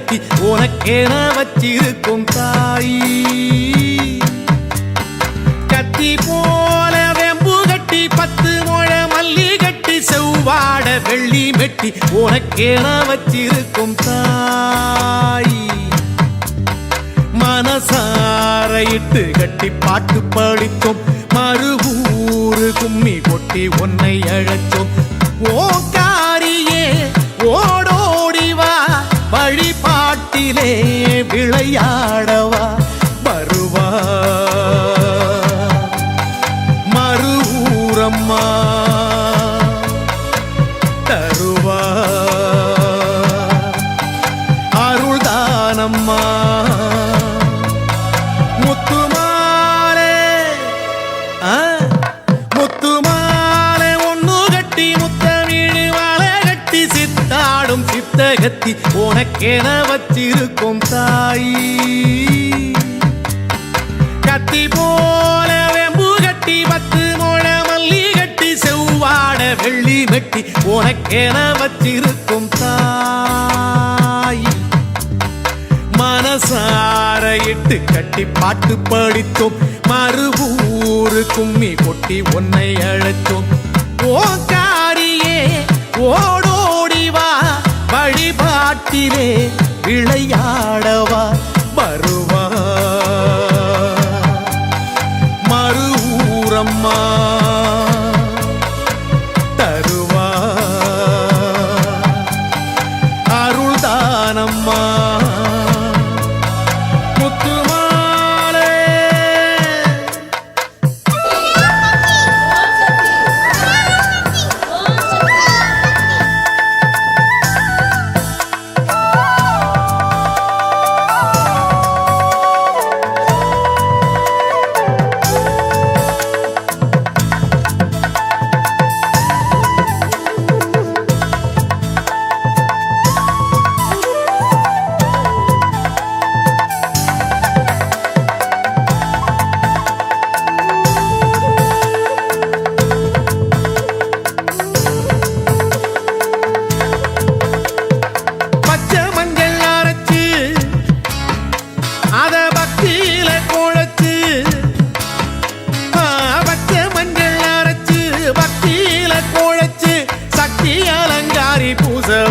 கட்டி உனக்கென வச்சிருக்கும் தாய். கத்தி போல வெம்பு கட்டி 10 முழ மல்லி கட்டி செவ்வாட வெள்ளி மெட்டி உனக்கென வச்சிருக்கும் தாய். மனசார இட்டு கட்டி பாட்டு படித்தோம், மறுவூரு கும்மி கொட்டி உன்னை அழைச்சோம். ஓங்காரியே ஓடோடிவா வழிபாட்டிலே விளையாடவா வருவா மறுவூரம்மா தருவா அருள்தானம்மா. முத்துமாலை ஒண்ணு கட்டி முத்தமிழ் மாலை கட்டி சித்தாடும் சித்தகத்தி உனக்கென வச்சிருக்கும் தாய். கத்தி போல வெம்பு கட்டி 10 முழ மல்லி கட்டி செவ்வாட வெள்ளி மெட்டி உனக்கென வச்சிருக்கும் தாய். மனசார இட்டு கட்டி பாட்டு படித்தோம், மறுவூரு கும்மி கொட்டி உன்னை அழைத்தோம். ஓங்காரியே ஓடோடிவா வழிபாட்டிலே விளையாடவா வருவா மறுவூரம்மா தருவா அருள்தானம்மா.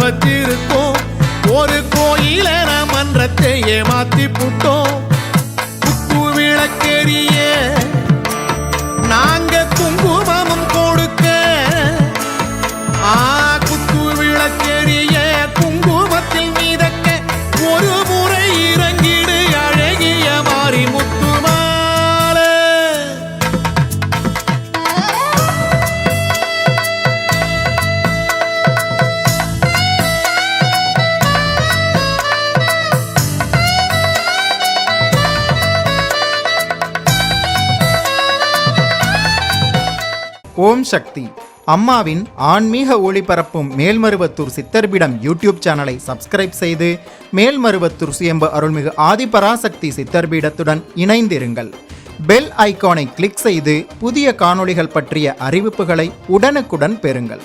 வச்சிருக்கோம் ஒரு கோயில மன்றத்தை ஏமாத்தி புட்டோம். குத்து விளக்கெரிய நாங்க குங்குமமும் கொடுக்க, குத்து விளக்கெரிய குங்குமத்தில் மீதக்க ஒரு முறை இறங்கிடு அழகிய மாறி முத்துமாலை. ஓம் சக்தி. அம்மாவின் ஆன்மீக ஒளிபரப்பும் மேல்மருவத்தூர் சித்தர்பீடம் யூடியூப் சேனலை சப்ஸ்கிரைப் செய்து மேல்மருவத்தூர் சுயம்பு அருள்மிகு ஆதிபராசக்தி சித்தர்பீடத்துடன் இணைந்திருங்கள். பெல் ஐகானை கிளிக் செய்து புதிய காணொளிகள் பற்றிய அறிவிப்புகளை உடனுக்குடன் பெறுங்கள்.